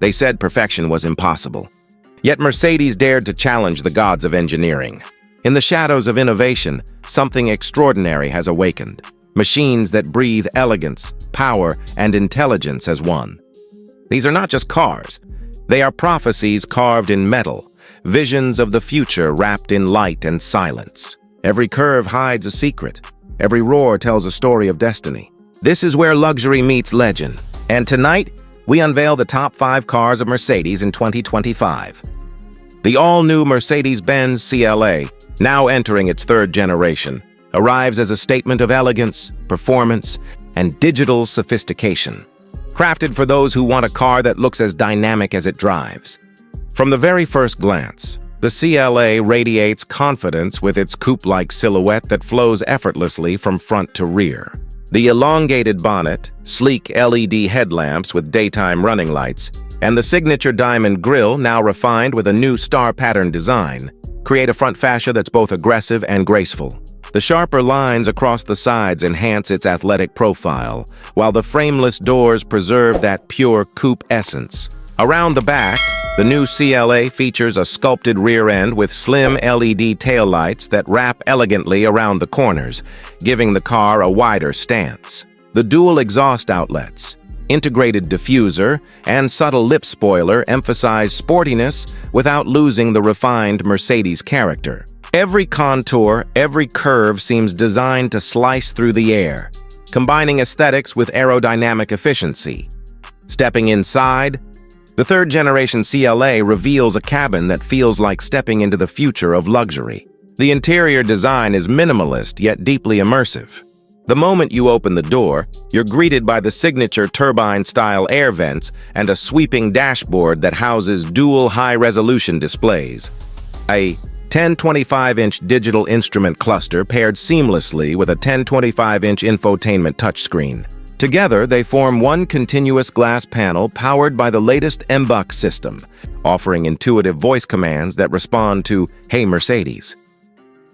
They said perfection was impossible. Yet Mercedes dared to challenge the gods of engineering. In the shadows of innovation, something extraordinary has awakened. Machines that breathe elegance, power, and intelligence as one. These are not just cars. They are prophecies carved in metal, visions of the future wrapped in light and silence. Every curve hides a secret. Every roar tells a story of destiny. This is where luxury meets legend. And tonight, we unveil the top 5 cars of Mercedes in 2025. The all-new Mercedes-Benz CLA, now entering its 3rd generation, arrives as a statement of elegance, performance, and digital sophistication. Crafted for those who want a car that looks as dynamic as it drives. From the very first glance, the CLA radiates confidence with its coupe-like silhouette that flows effortlessly from front to rear. The elongated bonnet, sleek LED headlamps with daytime running lights, and the signature diamond grille, now refined with a new star pattern design, create a front fascia that's both aggressive and graceful. The sharper lines across the sides enhance its athletic profile, while the frameless doors preserve that pure coupe essence. Around the back, the new CLA features a sculpted rear end with slim LED taillights that wrap elegantly around the corners, giving the car a wider stance. The dual exhaust outlets, integrated diffuser, and subtle lip spoiler emphasize sportiness without losing the refined Mercedes character. Every contour, every curve seems designed to slice through the air, combining aesthetics with aerodynamic efficiency. Stepping inside, the 3rd generation CLA reveals a cabin that feels like stepping into the future of luxury. The interior design is minimalist yet deeply immersive. The moment you open the door, you're greeted by the signature turbine-style air vents and a sweeping dashboard that houses dual high-resolution displays. A 1025-inch digital instrument cluster paired seamlessly with a 1025-inch infotainment touchscreen. Together, they form one continuous glass panel powered by the latest MBUX system, offering intuitive voice commands that respond to "Hey Mercedes."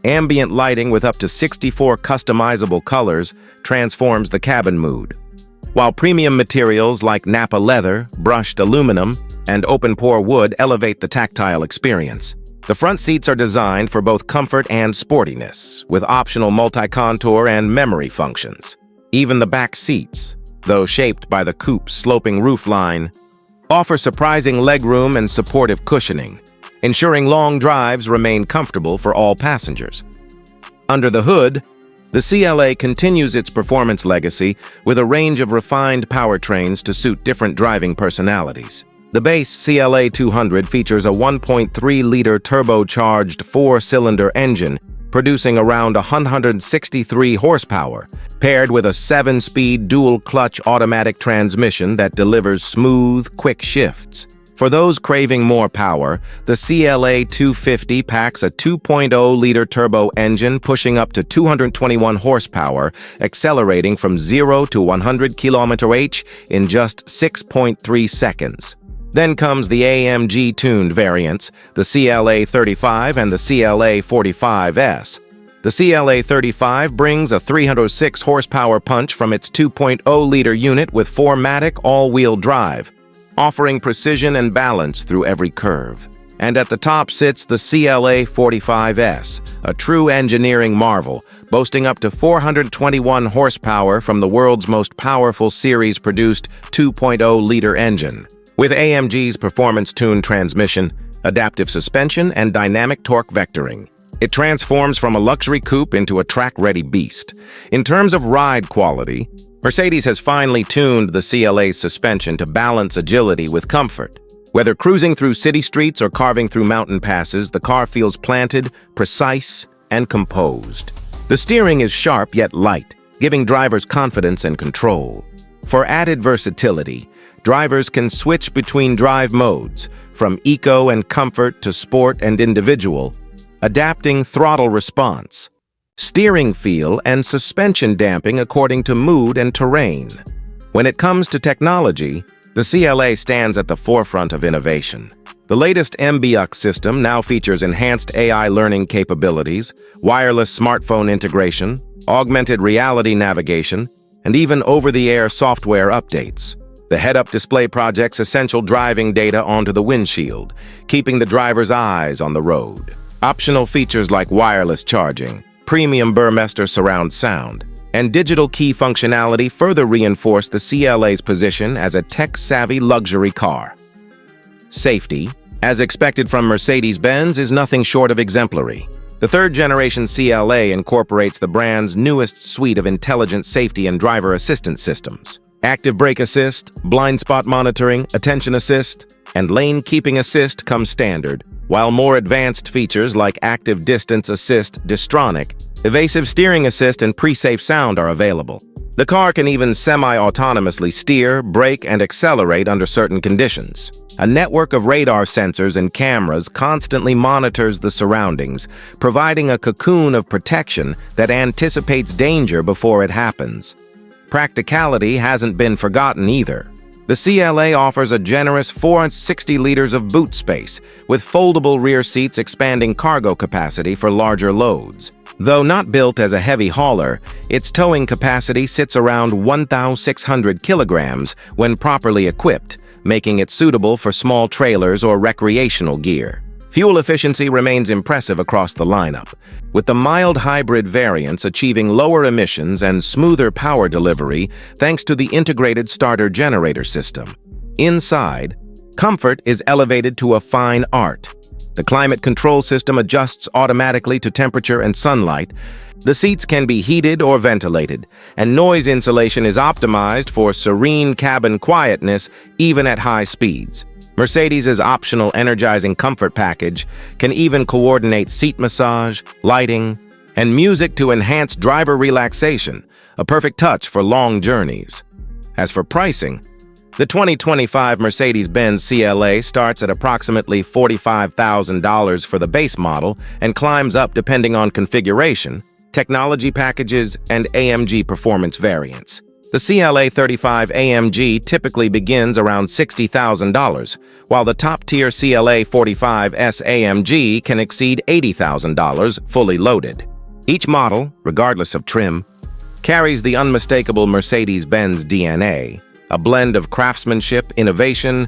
Ambient lighting with up to 64 customizable colors transforms the cabin mood, while premium materials like Napa leather, brushed aluminum, and open-pore wood elevate the tactile experience. The front seats are designed for both comfort and sportiness, with optional multi-contour and memory functions. Even the back seats, though shaped by the coupe's sloping roofline, offer surprising legroom and supportive cushioning, ensuring long drives remain comfortable for all passengers. Under the hood, the CLA continues its performance legacy with a range of refined powertrains to suit different driving personalities. The base CLA 200 features a 1.3-liter turbocharged 4-cylinder engine, producing around 163 horsepower, paired with a 7-speed dual-clutch automatic transmission that delivers smooth, quick shifts. For those craving more power, the CLA 250 packs a 2.0-liter turbo engine pushing up to 221 horsepower, accelerating from 0 to 100 km/h in just 6.3 seconds. Then comes the AMG-tuned variants, the CLA 35 and the CLA 45S. The CLA 35 brings a 306 horsepower punch from its 2.0-liter unit with 4MATIC all-wheel drive, offering precision and balance through every curve. And at the top sits the CLA 45S, a true engineering marvel, boasting up to 421 horsepower from the world's most powerful series-produced 2.0-liter engine. With AMG's performance-tuned transmission, adaptive suspension, and dynamic torque vectoring, it transforms from a luxury coupe into a track-ready beast. In terms of ride quality, Mercedes has finely tuned the CLA's suspension to balance agility with comfort. Whether cruising through city streets or carving through mountain passes, the car feels planted, precise, and composed. The steering is sharp yet light, giving drivers confidence and control. For added versatility, drivers can switch between drive modes, from eco and comfort to sport and individual, adapting throttle response, steering feel, and suspension damping according to mood and terrain. When it comes to technology, the CLA stands at the forefront of innovation. The latest MBUX system now features enhanced AI learning capabilities, wireless smartphone integration, augmented reality navigation, and even over-the-air software updates. The head-up display projects essential driving data onto the windshield, keeping the driver's eyes on the road. Optional features like wireless charging, premium Burmester surround sound, and digital key functionality further reinforce the CLA's position as a tech-savvy luxury car. Safety, as expected from Mercedes-Benz, is nothing short of exemplary. The third-generation CLA incorporates the brand's newest suite of intelligent safety and driver assistance systems. Active brake assist, blind spot monitoring, attention assist, and lane keeping assist come standard, while more advanced features like active distance assist, Distronic, evasive steering assist, and pre-safe sound are available. The car can even semi-autonomously steer, brake, and accelerate under certain conditions. A network of radar sensors and cameras constantly monitors the surroundings, providing a cocoon of protection that anticipates danger before it happens. Practicality hasn't been forgotten either. The CLA offers a generous 460 liters of boot space, with foldable rear seats expanding cargo capacity for larger loads. Though not built as a heavy hauler, its towing capacity sits around 1,600 kilograms when properly equipped, making it suitable for small trailers or recreational gear. Fuel efficiency remains impressive across the lineup, with the mild hybrid variants achieving lower emissions and smoother power delivery thanks to the integrated starter-generator system. Inside, comfort is elevated to a fine art. The climate control system adjusts automatically to temperature and sunlight. The seats can be heated or ventilated, and noise insulation is optimized for serene cabin quietness even at high speeds. Mercedes' optional energizing comfort package can even coordinate seat massage, lighting, and music to enhance driver relaxation, a perfect touch for long journeys. As for pricing, the 2025 Mercedes-Benz CLA starts at approximately $45,000 for the base model and climbs up depending on configuration, technology packages, and AMG performance variants. The CLA 35 AMG typically begins around $60,000, while the top-tier CLA 45S AMG can exceed $80,000 fully loaded. Each model, regardless of trim, carries the unmistakable Mercedes-Benz DNA, a blend of craftsmanship, innovation,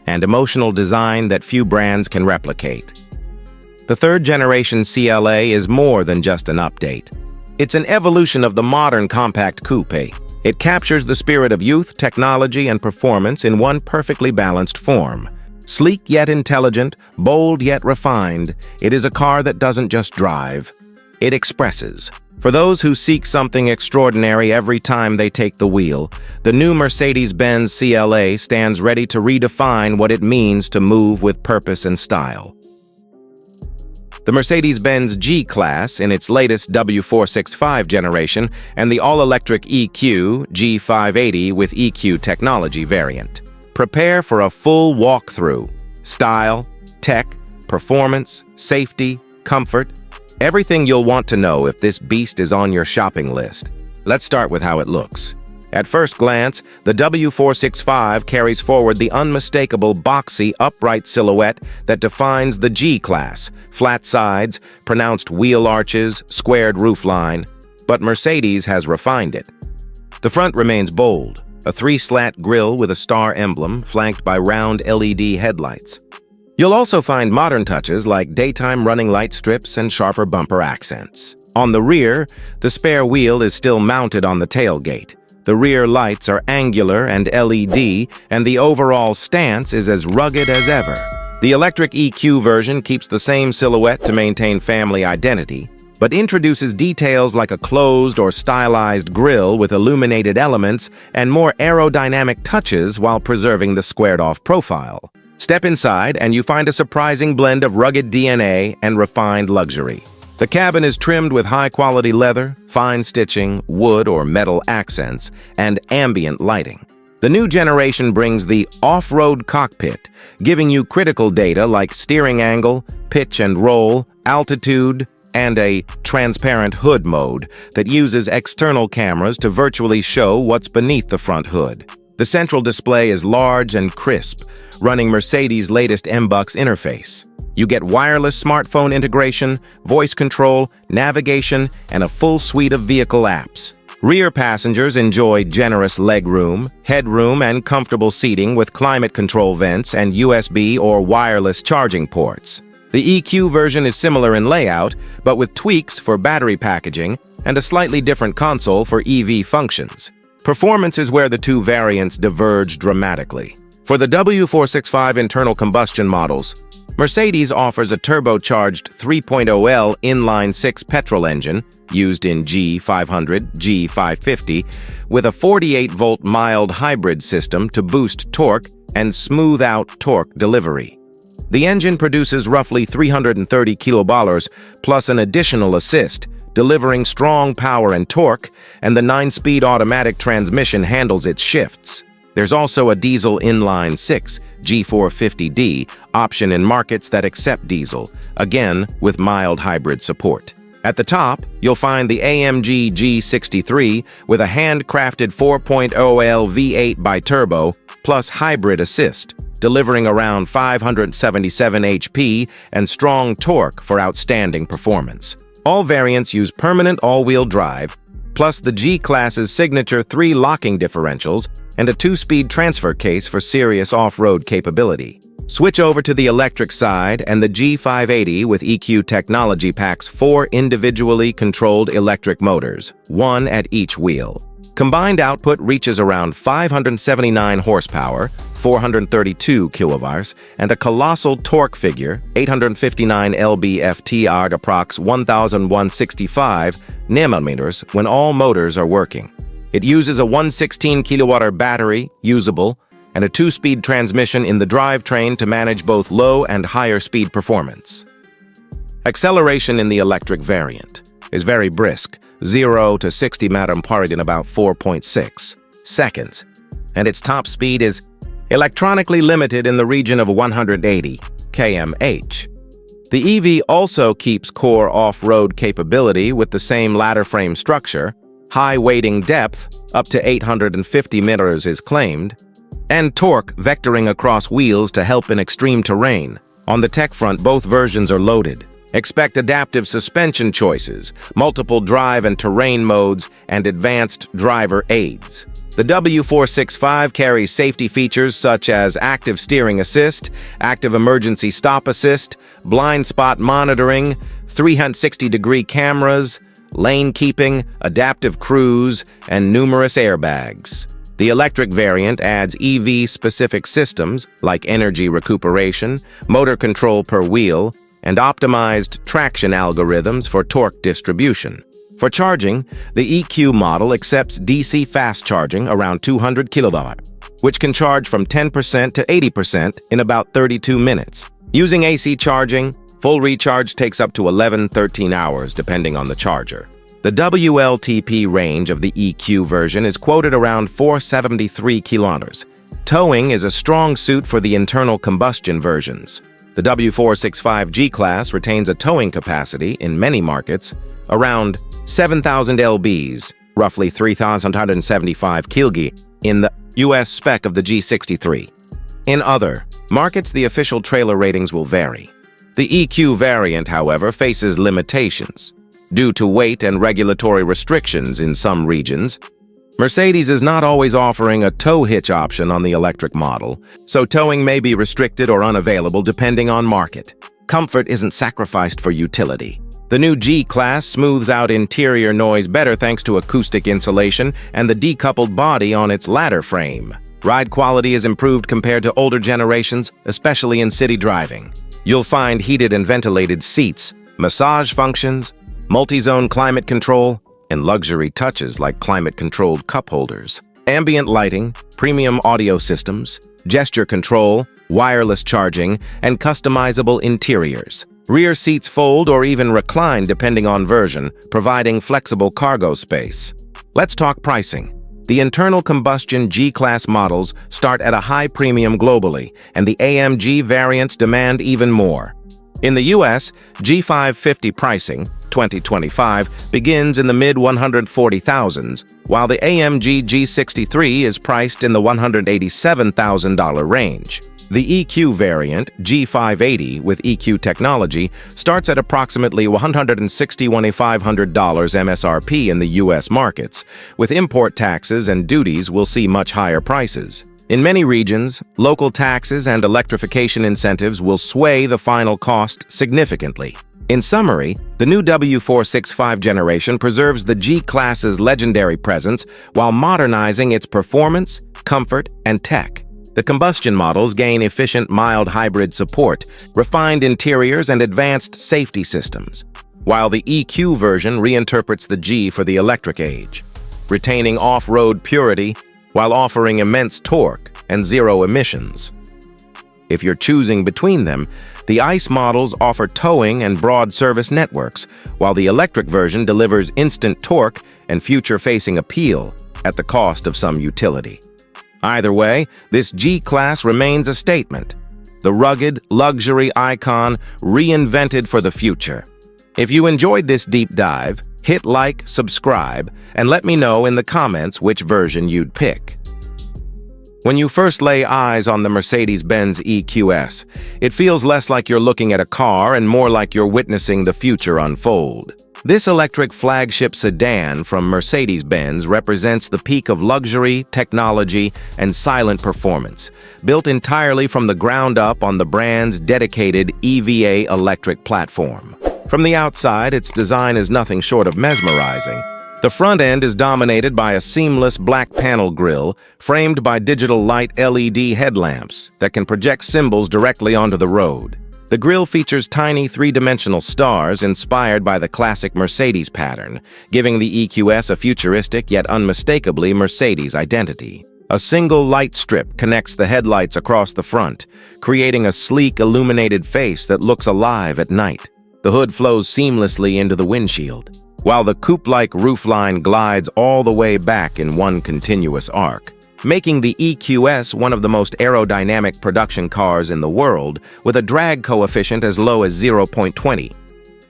and emotional design that few brands can replicate. The third-generation CLA is more than just an update. It's an evolution of the modern compact coupe. It captures the spirit of youth, technology, and performance in one perfectly balanced form. Sleek yet intelligent, bold yet refined, it is a car that doesn't just drive. It expresses. For those who seek something extraordinary every time they take the wheel, the new Mercedes-Benz CLA stands ready to redefine what it means to move with purpose and style. The Mercedes-Benz G-Class in its latest W465 generation and the all-electric EQ G580 with EQ technology variant. Prepare for a full walkthrough. Style, tech, performance, safety, comfort, everything you'll want to know if this beast is on your shopping list. Let's start with how it looks. At first glance, the W465 carries forward the unmistakable boxy, upright silhouette that defines the G-Class: flat sides, pronounced wheel arches, squared roofline. But Mercedes has refined it. The front remains bold, a three-slat grille with a star emblem flanked by round LED headlights. You'll also find modern touches like daytime running light strips and sharper bumper accents. On the rear, the spare wheel is still mounted on the tailgate. The rear lights are angular and LED, and the overall stance is as rugged as ever. The electric EQ version keeps the same silhouette to maintain family identity, but introduces details like a closed or stylized grille with illuminated elements and more aerodynamic touches while preserving the squared-off profile. Step inside and you find a surprising blend of rugged DNA and refined luxury. The cabin is trimmed with high-quality leather, fine stitching, wood or metal accents, and ambient lighting. The new generation brings the off-road cockpit, giving you critical data like steering angle, pitch and roll, altitude, and a transparent hood mode that uses external cameras to virtually show what's beneath the front hood. The central display is large and crisp, running Mercedes' latest MBUX interface. You get wireless smartphone integration, voice control, navigation, and a full suite of vehicle apps. Rear passengers enjoy generous legroom, headroom, and comfortable seating with climate control vents and USB or wireless charging ports. The EQ version is similar in layout, but with tweaks for battery packaging and a slightly different console for EV functions. Performance is where the two variants diverge dramatically. For the W465 internal combustion models, Mercedes offers a turbocharged 3.0L inline-six petrol engine used in G500, G550 with a 48-volt mild hybrid system to boost torque and smooth out torque delivery. The engine produces roughly 330 kilobolars plus an additional assist, delivering strong power and torque, and the 9-speed automatic transmission handles its shifts. There's also a diesel inline-six G450D option in markets that accept diesel, again with mild hybrid support. At the top, you'll find the AMG G63 with a handcrafted 4.0L V8 bi-turbo plus hybrid assist, delivering around 577 HP and strong torque for outstanding performance. All variants use permanent all-wheel drive, plus the G-Class's signature 3 locking differentials and a 2-speed transfer case for serious off-road capability. Switch over to the electric side, and the G580 with EQ technology packs 4 individually controlled electric motors, 1 at each wheel. Combined output reaches around 579 horsepower, 432 kilowatts, and a colossal torque figure, 859 lb-ft at approx 1,165 nanometers when all motors are working. It uses a 116 kilowatt battery, usable, and a 2-speed transmission in the drivetrain to manage both low and higher speed performance. Acceleration in the electric variant is very brisk, 0 to 60 mph in about 4.6 seconds, and its top speed is electronically limited in the region of 180 km/h. The EV also keeps core off-road capability with the same ladder frame structure, high weighting depth, up to 850 meters is claimed, and torque vectoring across wheels to help in extreme terrain. On the tech front, both versions are loaded. Expect adaptive suspension choices, multiple drive and terrain modes, and advanced driver aids. The W465 carries safety features such as active steering assist, active emergency stop assist, blind spot monitoring, 360-degree cameras, lane keeping, adaptive cruise, and numerous airbags. The electric variant adds EV-specific systems like energy recuperation, motor control per wheel, and optimized traction algorithms for torque distribution. For charging, the EQ model accepts DC fast charging around 200 kW, which can charge from 10% to 80% in about 32 minutes. Using AC charging, full recharge takes up to 11-13 hours depending on the charger. The WLTP range of the EQ version is quoted around 473 km. Towing is a strong suit for the internal combustion versions. The W465 G-Class retains a towing capacity in many markets around 7,000 lbs, roughly 3,175 kg, in the US spec of the G63. In other markets, the official trailer ratings will vary. The EQ variant, however, faces limitations. Due to weight and regulatory restrictions in some regions, Mercedes is not always offering a tow hitch option on the electric model, so towing may be restricted or unavailable depending on market. Comfort isn't sacrificed for utility. The new G-Class smooths out interior noise better thanks to acoustic insulation and the decoupled body on its ladder frame. Ride quality is improved compared to older generations, especially in city driving. You'll find heated and ventilated seats, massage functions, multi-zone climate control, and luxury touches like climate-controlled cup holders, ambient lighting, premium audio systems, gesture control, wireless charging, and customizable interiors. Rear seats fold or even recline depending on version, providing flexible cargo space. Let's talk pricing. The internal combustion G-Class models start at a high premium globally, and the AMG variants demand even more. In the US, G550 pricing, 2025, begins in the mid-140,000s, while the AMG G63 is priced in the $187,000 range. The EQ variant, G580 with EQ technology, starts at approximately $161,500 MSRP in the U.S. markets. With import taxes and duties, we'll see much higher prices. In many regions, local taxes and electrification incentives will sway the final cost significantly. In summary, the new W465 generation preserves the G-Class's legendary presence while modernizing its performance, comfort, and tech. The combustion models gain efficient mild hybrid support, refined interiors, and advanced safety systems, while the EQ version reinterprets the G for the electric age, retaining off-road purity while offering immense torque and zero emissions. If you're choosing between them, the ICE models offer towing and broad service networks, while the electric version delivers instant torque and future-facing appeal at the cost of some utility. Either way, this G-Class remains a statement, the rugged, luxury icon reinvented for the future. If you enjoyed this deep dive, hit like, subscribe, and let me know in the comments which version you'd pick. When you first lay eyes on the Mercedes-Benz EQS, it feels less like you're looking at a car and more like you're witnessing the future unfold. This electric flagship sedan from Mercedes-Benz represents the peak of luxury, technology, and silent performance, built entirely from the ground up on the brand's dedicated EVA electric platform. From the outside, its design is nothing short of mesmerizing. The front end is dominated by a seamless black panel grille, framed by digital light LED headlamps that can project symbols directly onto the road. The grille features tiny three-dimensional stars inspired by the classic Mercedes pattern, giving the EQS a futuristic yet unmistakably Mercedes identity. A single light strip connects the headlights across the front, creating a sleek, illuminated face that looks alive at night. The hood flows seamlessly into the windshield, while the coupe-like roofline glides all the way back in one continuous arc, making the EQS one of the most aerodynamic production cars in the world, with a drag coefficient as low as 0.20.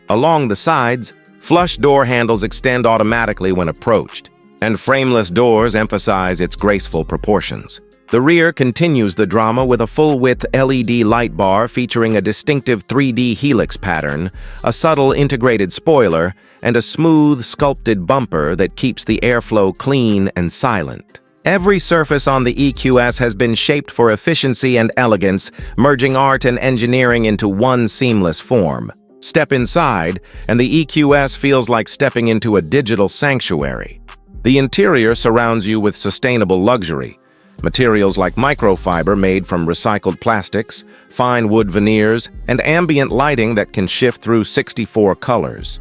Along the sides, flush door handles extend automatically when approached, and frameless doors emphasize its graceful proportions. The rear continues the drama with a full-width LED light bar featuring a distinctive 3D helix pattern, a subtle integrated spoiler, and a smooth, sculpted bumper that keeps the airflow clean and silent. Every surface on the EQS has been shaped for efficiency and elegance, merging art and engineering into one seamless form. Step inside, and the EQS feels like stepping into a digital sanctuary. The interior surrounds you with sustainable luxury. Materials like microfiber made from recycled plastics, fine wood veneers, and ambient lighting that can shift through 64 colors.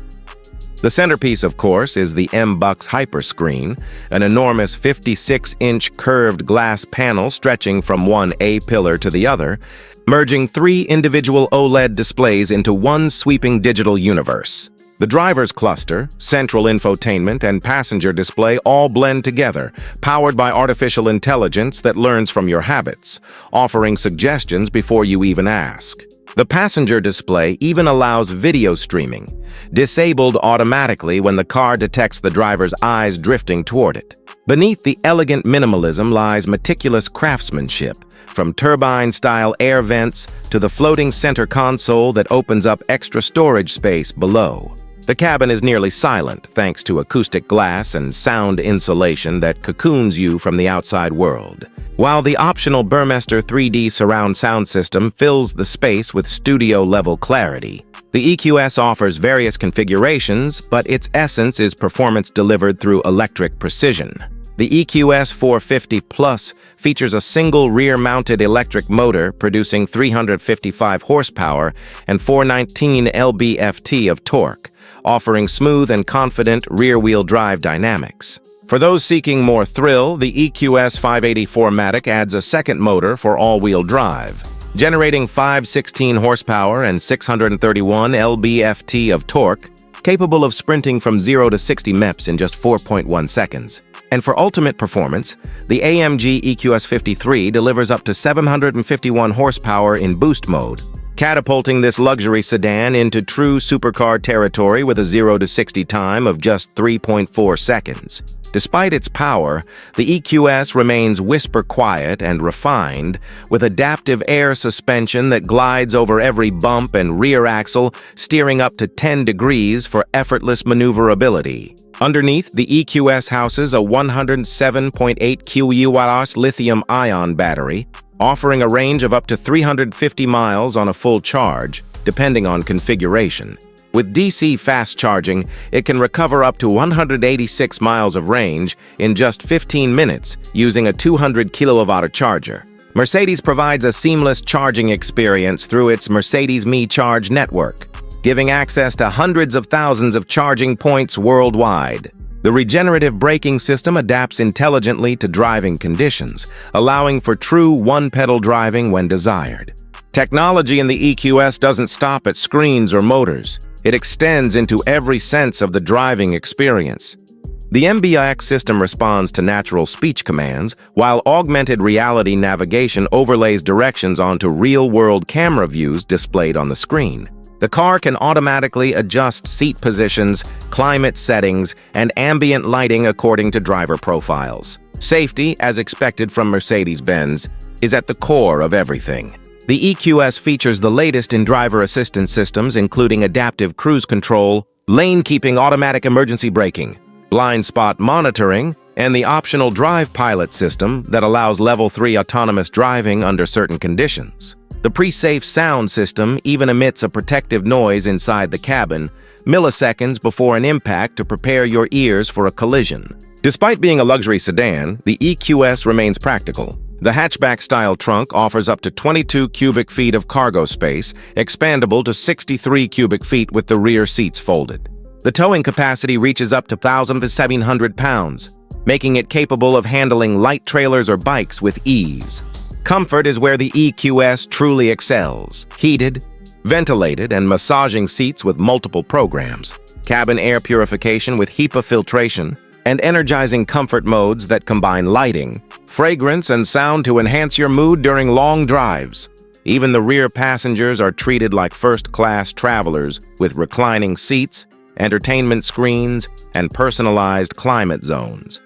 The centerpiece, of course, is the M-Bux Hyperscreen, an enormous 56-inch curved glass panel stretching from one A-pillar to the other, merging three individual OLED displays into one sweeping digital universe. The driver's cluster, central infotainment, and passenger display all blend together, powered by artificial intelligence that learns from your habits, offering suggestions before you even ask. The passenger display even allows video streaming, disabled automatically when the car detects the driver's eyes drifting toward it. Beneath the elegant minimalism lies meticulous craftsmanship, from turbine-style air vents to the floating center console that opens up extra storage space below. The cabin is nearly silent thanks to acoustic glass and sound insulation that cocoons you from the outside world, while the optional Burmester 3D surround sound system fills the space with studio-level clarity. The EQS offers various configurations, but its essence is performance delivered through electric precision. The EQS 450 Plus features a single rear-mounted electric motor producing 355 horsepower and 419 lb-ft of torque, offering smooth and confident rear-wheel drive dynamics. For those seeking more thrill, the EQS 580 4MATIC adds a second motor for all-wheel drive, generating 516 horsepower and 631 lb-ft of torque, capable of sprinting from 0 to 60 mph in just 4.1 seconds. And for ultimate performance, the AMG EQS 53 delivers up to 751 horsepower in boost mode, catapulting this luxury sedan into true supercar territory with a 0 to 60 time of just 3.4 seconds. Despite its power, the EQS remains whisper-quiet and refined, with adaptive air suspension that glides over every bump and rear axle, steering up to 10 degrees for effortless maneuverability. Underneath, the EQS houses a 107.8 kWh lithium-ion battery, offering a range of up to 350 miles on a full charge, depending on configuration. With DC fast charging, it can recover up to 186 miles of range in just 15 minutes using a 200 kWh charger. Mercedes provides a seamless charging experience through its Mercedes Me Charge network, giving access to hundreds of thousands of charging points worldwide. The regenerative braking system adapts intelligently to driving conditions, allowing for true one-pedal driving when desired. Technology in the EQS doesn't stop at screens or motors. It extends into every sense of the driving experience. The MBX system responds to natural speech commands, while augmented reality navigation overlays directions onto real-world camera views displayed on the screen. The car can automatically adjust seat positions, climate settings, and ambient lighting according to driver profiles. Safety, as expected from Mercedes-Benz, is at the core of everything. The EQS features the latest in driver assistance systems, including adaptive cruise control, lane-keeping automatic emergency braking, blind spot monitoring, and the optional Drive Pilot system that allows Level 3 autonomous driving under certain conditions. The pre-safe sound system even emits a protective noise inside the cabin, milliseconds before an impact to prepare your ears for a collision. Despite being a luxury sedan, the EQS remains practical. The hatchback-style trunk offers up to 22 cubic feet of cargo space, expandable to 63 cubic feet with the rear seats folded. The towing capacity reaches up to 1,700 pounds, making it capable of handling light trailers or bikes with ease. Comfort is where the EQS truly excels. Heated, ventilated, and massaging seats with multiple programs, cabin air purification with HEPA filtration, and energizing comfort modes that combine lighting, fragrance, and sound to enhance your mood during long drives. Even the rear passengers are treated like first-class travelers with reclining seats, entertainment screens, and personalized climate zones.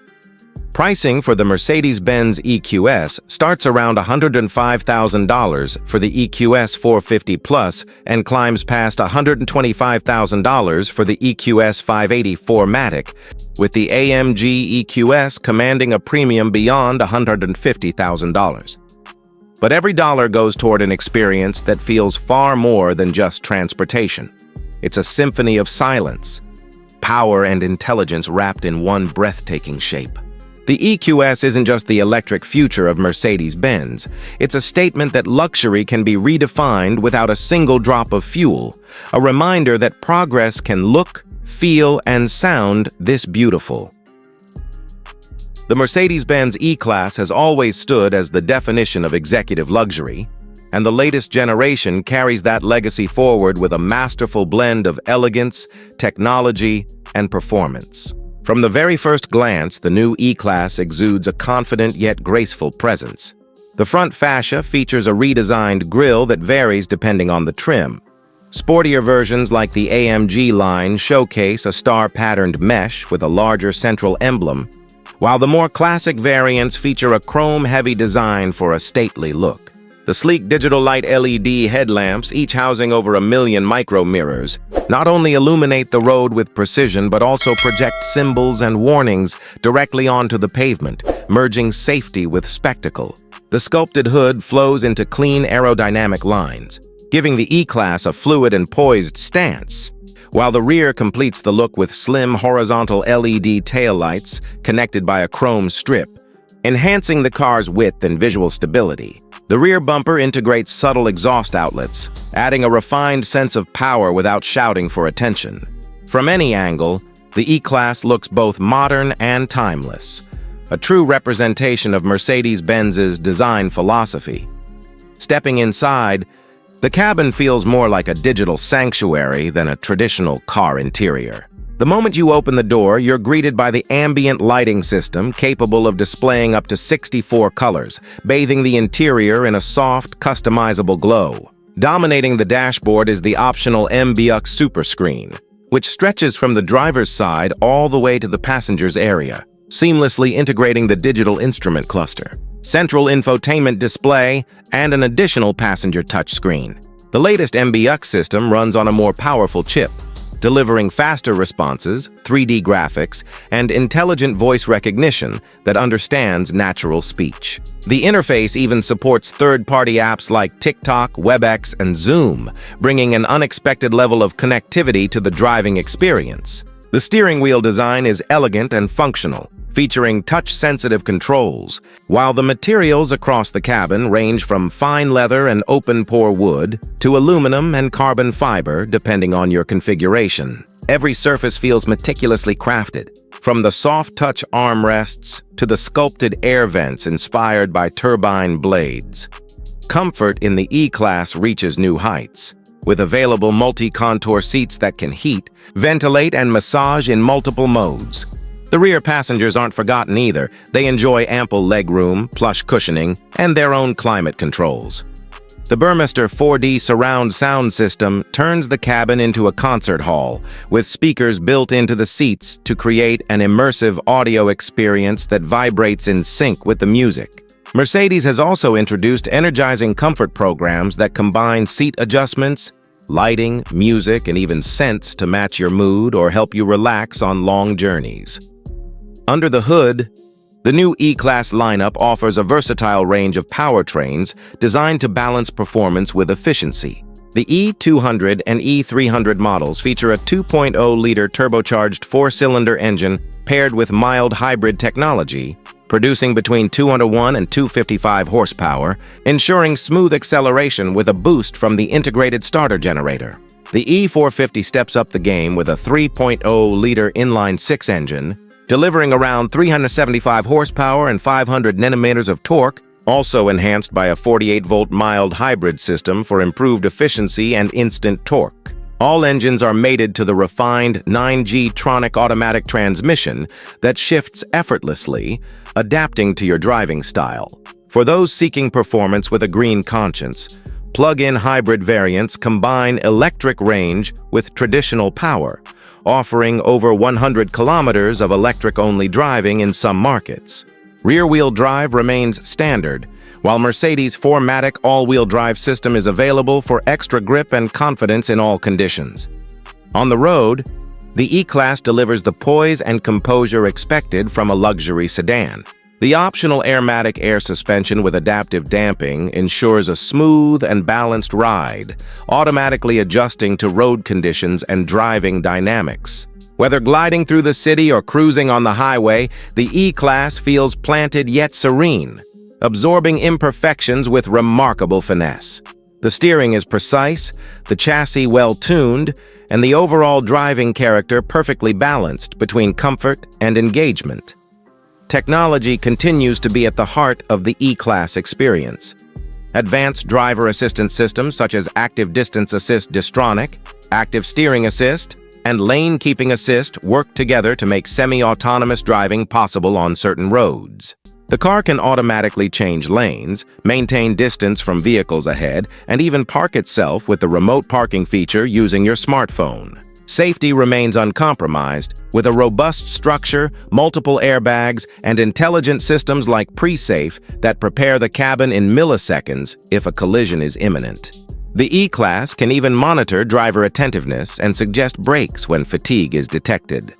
Pricing for the Mercedes-Benz EQS starts around $105,000 for the EQS 450 Plus and climbs past $125,000 for the EQS 580 4MATIC, with the AMG EQS commanding a premium beyond $150,000. But every dollar goes toward an experience that feels far more than just transportation. It's a symphony of silence, power, and intelligence wrapped in one breathtaking shape. The EQS isn't just the electric future of Mercedes-Benz. It's a statement that luxury can be redefined without a single drop of fuel, a reminder that progress can look, feel, and sound this beautiful. The Mercedes-Benz E-Class has always stood as the definition of executive luxury, and the latest generation carries that legacy forward with a masterful blend of elegance, technology, and performance. From the very first glance, the new E-Class exudes a confident yet graceful presence. The front fascia features a redesigned grille that varies depending on the trim. Sportier versions like the AMG line showcase a star-patterned mesh with a larger central emblem, while the more classic variants feature a chrome-heavy design for a stately look. The sleek digital light LED headlamps, each housing over 1 million micro mirrors, not only illuminate the road with precision but also project symbols and warnings directly onto the pavement, merging safety with spectacle. The sculpted hood flows into clean aerodynamic lines, giving the E-Class a fluid and poised stance, while the rear completes the look with slim horizontal LED taillights connected by a chrome strip, enhancing the car's width and visual stability. The rear bumper integrates subtle exhaust outlets, adding a refined sense of power without shouting for attention. From any angle, the E-Class looks both modern and timeless, a true representation of Mercedes-Benz's design philosophy. Stepping inside, the cabin feels more like a digital sanctuary than a traditional car interior. The moment you open the door, you're greeted by the ambient lighting system capable of displaying up to 64 colors, bathing the interior in a soft, customizable glow. Dominating the dashboard is the optional AutoX Superscreen, which stretches from the driver's side all the way to the passenger's area, seamlessly integrating the digital instrument cluster, central infotainment display, and an additional passenger touchscreen. The latest AutoX system runs on a more powerful chip, delivering faster responses, 3D graphics, and intelligent voice recognition that understands natural speech. The interface even supports third-party apps like TikTok, WebEx, and Zoom, bringing an unexpected level of connectivity to the driving experience. The steering wheel design is elegant and functional, featuring touch-sensitive controls, while the materials across the cabin range from fine leather and open-pore wood to aluminum and carbon fiber, depending on your configuration. Every surface feels meticulously crafted, from the soft-touch armrests to the sculpted air vents inspired by turbine blades. Comfort in the E-Class reaches new heights, with available multi-contour seats that can heat, ventilate, and massage in multiple modes. The rear passengers aren't forgotten either. They enjoy ample legroom, plush cushioning, and their own climate controls. The Burmester 4D surround sound system turns the cabin into a concert hall, with speakers built into the seats to create an immersive audio experience that vibrates in sync with the music. Mercedes has also introduced energizing comfort programs that combine seat adjustments, lighting, music, and even scents to match your mood or help you relax on long journeys. Under the hood, the new E-Class lineup offers a versatile range of powertrains designed to balance performance with efficiency. The E200 and E300 models feature a 2.0-liter turbocharged four-cylinder engine paired with mild hybrid technology, producing between 201 and 255 horsepower, ensuring smooth acceleration with a boost from the integrated starter generator. The E450 steps up the game with a 3.0-liter inline-six engine, delivering around 375 horsepower and 500 Nm of torque, also enhanced by a 48-volt mild hybrid system for improved efficiency and instant torque. All engines are mated to the refined 9G Tronic automatic transmission that shifts effortlessly, adapting to your driving style. For those seeking performance with a green conscience, plug-in hybrid variants combine electric range with traditional power, offering over 100 kilometers of electric-only driving in some markets. Rear-wheel drive remains standard, while Mercedes' 4MATIC all-wheel drive system is available for extra grip and confidence in all conditions. On the road, the E-Class delivers the poise and composure expected from a luxury sedan. The optional Airmatic air suspension with adaptive damping ensures a smooth and balanced ride, automatically adjusting to road conditions and driving dynamics. Whether gliding through the city or cruising on the highway, the E-Class feels planted yet serene, absorbing imperfections with remarkable finesse. The steering is precise, the chassis well-tuned, and the overall driving character perfectly balanced between comfort and engagement. Technology continues to be at the heart of the E-Class experience. Advanced driver assistance systems such as Active Distance Assist Distronic, Active Steering Assist, and Lane Keeping Assist work together to make semi-autonomous driving possible on certain roads. The car can automatically change lanes, maintain distance from vehicles ahead, and even park itself with the remote parking feature using your smartphone. Safety remains uncompromised, with a robust structure, multiple airbags, and intelligent systems like pre-safe that prepare the cabin in milliseconds if a collision is imminent. The E-Class can even monitor driver attentiveness and suggest brakes when fatigue is detected.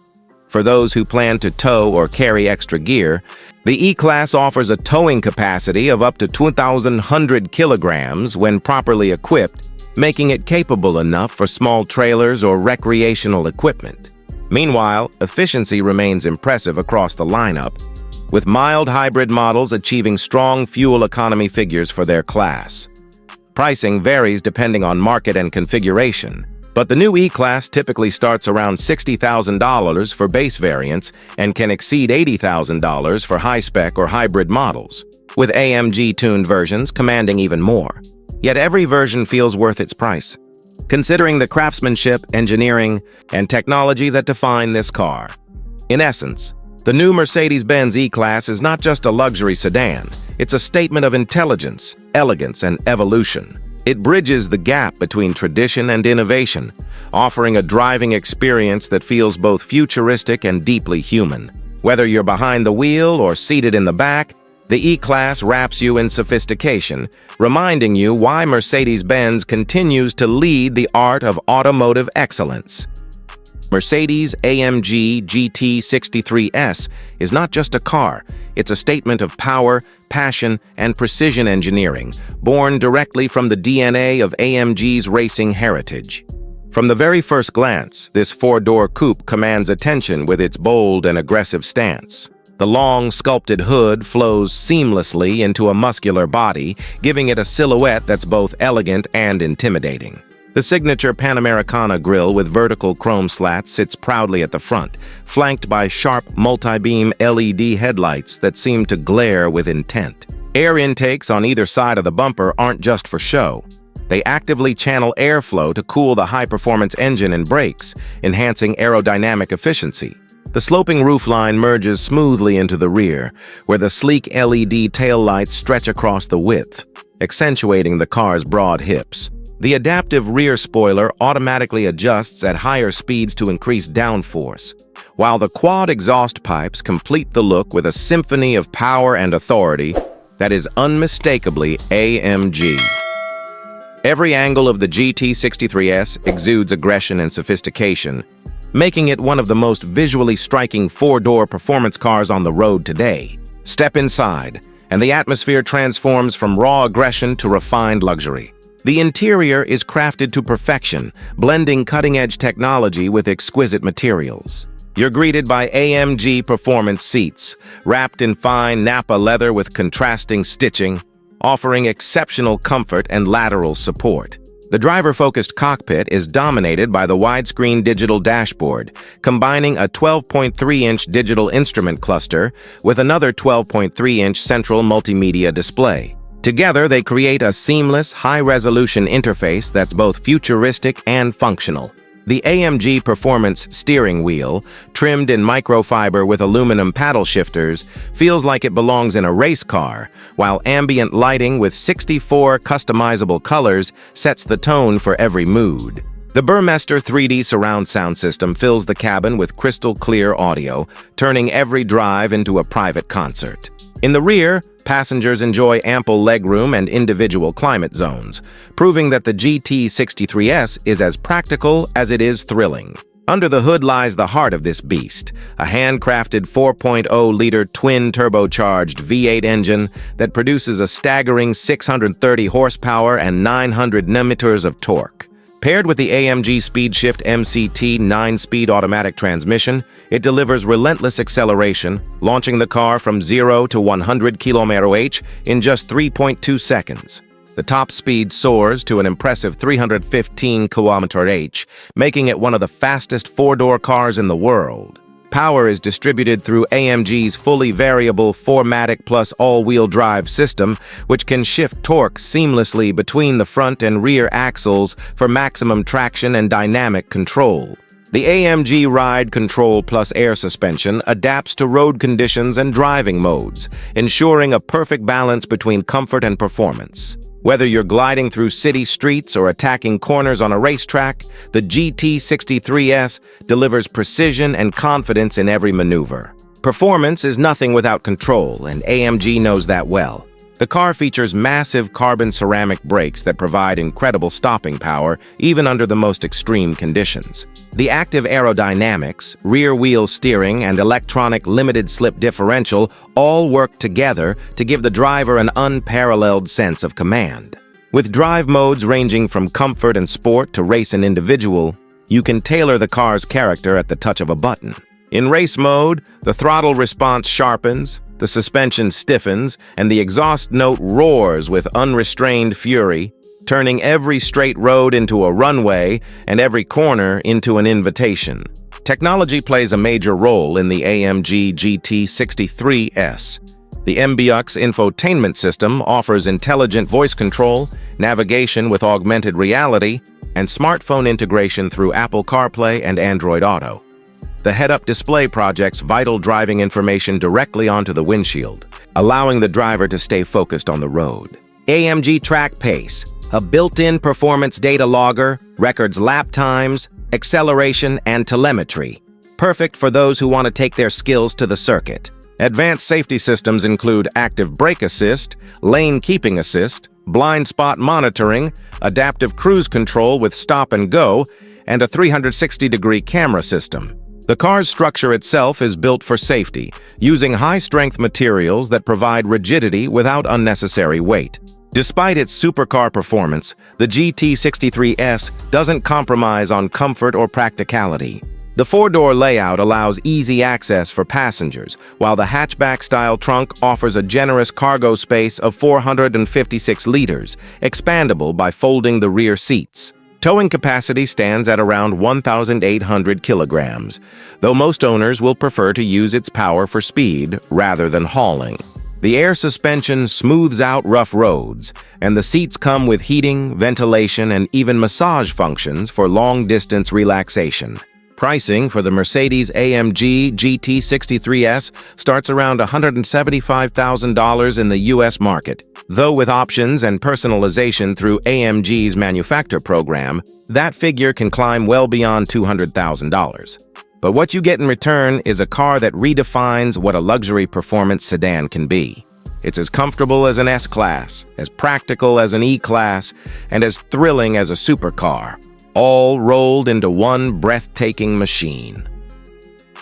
For those who plan to tow or carry extra gear, the E-Class offers a towing capacity of up to 2,100 kilograms when properly equipped, making it capable enough for small trailers or recreational equipment. Meanwhile, efficiency remains impressive across the lineup, with mild hybrid models achieving strong fuel economy figures for their class. Pricing varies depending on market and configuration, but the new E-Class typically starts around $60,000 for base variants and can exceed $80,000 for high-spec or hybrid models, with AMG-tuned versions commanding even more. Yet every version feels worth its price, considering the craftsmanship, engineering, and technology that define this car. In essence, the new Mercedes-Benz E-Class is not just a luxury sedan, it's a statement of intelligence, elegance, and evolution. It bridges the gap between tradition and innovation, offering a driving experience that feels both futuristic and deeply human. Whether you're behind the wheel or seated in the back, the E-Class wraps you in sophistication, reminding you why Mercedes-Benz continues to lead the art of automotive excellence. Mercedes-AMG GT63S is not just a car, it's a statement of power, passion, and precision engineering, born directly from the DNA of AMG's racing heritage. From the very first glance, this four-door coupe commands attention with its bold and aggressive stance. The long, sculpted hood flows seamlessly into a muscular body, giving it a silhouette that's both elegant and intimidating. The signature Panamericana grille with vertical chrome slats sits proudly at the front, flanked by sharp multi-beam LED headlights that seem to glare with intent. Air intakes on either side of the bumper aren't just for show. They actively channel airflow to cool the high-performance engine and brakes, enhancing aerodynamic efficiency. The sloping roofline merges smoothly into the rear, where the sleek LED taillights stretch across the width, accentuating the car's broad hips. The adaptive rear spoiler automatically adjusts at higher speeds to increase downforce, while the quad exhaust pipes complete the look with a symphony of power and authority that is unmistakably AMG. Every angle of the GT63S exudes aggression and sophistication, making it one of the most visually striking four-door performance cars on the road today. Step inside, and the atmosphere transforms from raw aggression to refined luxury. The interior is crafted to perfection, blending cutting-edge technology with exquisite materials. You're greeted by AMG performance seats, wrapped in fine Nappa leather with contrasting stitching, offering exceptional comfort and lateral support. The driver-focused cockpit is dominated by the widescreen digital dashboard, combining a 12.3-inch digital instrument cluster with another 12.3-inch central multimedia display. Together, they create a seamless, high-resolution interface that's both futuristic and functional. The AMG Performance steering wheel, trimmed in microfiber with aluminum paddle shifters, feels like it belongs in a race car, while ambient lighting with 64 customizable colors sets the tone for every mood. The Burmester 3D surround sound system fills the cabin with crystal-clear audio, turning every drive into a private concert. In the rear, passengers enjoy ample legroom and individual climate zones, proving that the GT63S is as practical as it is thrilling. Under the hood lies the heart of this beast, a handcrafted 4.0-liter twin-turbocharged V8 engine that produces a staggering 630 horsepower and 900 Nm of torque. Paired with the AMG SpeedShift MCT 9-speed automatic transmission, it delivers relentless acceleration, launching the car from 0 to 100 km/h in just 3.2 seconds. The top speed soars to an impressive 315 km/h, making it one of the fastest four-door cars in the world. Power is distributed through AMG's fully variable 4MATIC plus all-wheel drive system, which can shift torque seamlessly between the front and rear axles for maximum traction and dynamic control. The AMG Ride Control Plus air suspension adapts to road conditions and driving modes, ensuring a perfect balance between comfort and performance. Whether you're gliding through city streets or attacking corners on a racetrack, the GT63S delivers precision and confidence in every maneuver. Performance is nothing without control, and AMG knows that well. The car features massive carbon ceramic brakes that provide incredible stopping power even under the most extreme conditions. The active aerodynamics, rear-wheel steering, and electronic limited-slip differential all work together to give the driver an unparalleled sense of command. With drive modes ranging from comfort and sport to race and individual, you can tailor the car's character at the touch of a button. In race mode, the throttle response sharpens, the suspension stiffens, and the exhaust note roars with unrestrained fury, turning every straight road into a runway and every corner into an invitation. Technology plays a major role in the AMG GT63S. The MBUX infotainment system offers intelligent voice control, navigation with augmented reality, and smartphone integration through Apple CarPlay and Android Auto. The head-up display projects vital driving information directly onto the windshield, allowing the driver to stay focused on the road. AMG Track Pace, a built-in performance data logger, records lap times, acceleration, and telemetry. Perfect for those who want to take their skills to the circuit. Advanced safety systems include active brake assist, lane keeping assist, blind spot monitoring, adaptive cruise control with stop and go, and a 360-degree camera system. The car's structure itself is built for safety, using high-strength materials that provide rigidity without unnecessary weight. Despite its supercar performance, the GT63S doesn't compromise on comfort or practicality. The four-door layout allows easy access for passengers, while the hatchback-style trunk offers a generous cargo space of 456 liters, expandable by folding the rear seats. Towing capacity stands at around 1,800 kilograms, though most owners will prefer to use its power for speed rather than hauling. The air suspension smooths out rough roads, and the seats come with heating, ventilation, and even massage functions for long-distance relaxation. Pricing for the Mercedes-AMG GT63S starts around $175,000 in the U.S. market, though with options and personalization through AMG's manufacturer program, that figure can climb well beyond $200,000. But what you get in return is a car that redefines what a luxury performance sedan can be. It's as comfortable as an S-Class, as practical as an E-Class, and as thrilling as a supercar, all rolled into one breathtaking machine.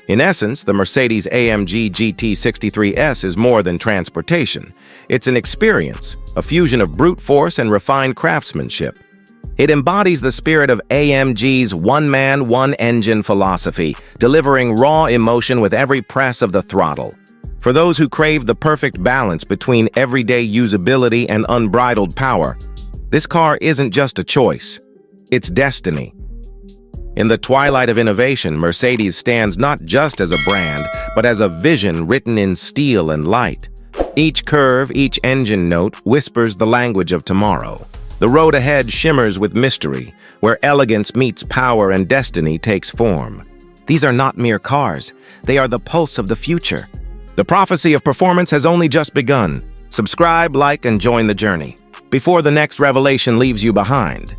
In essence, the Mercedes-AMG GT63S is more than transportation. It's an experience, a fusion of brute force and refined craftsmanship. It embodies the spirit of AMG's one-man, one-engine philosophy, delivering raw emotion with every press of the throttle. For those who crave the perfect balance between everyday usability and unbridled power, this car isn't just a choice. It's destiny. In the twilight of innovation, Mercedes stands not just as a brand, but as a vision written in steel and light. Each curve, each engine note whispers the language of tomorrow. The road ahead shimmers with mystery, where elegance meets power and destiny takes form. These are not mere cars. They are the pulse of the future. The prophecy of performance has only just begun. Subscribe, like, and join the journey before the next revelation leaves you behind.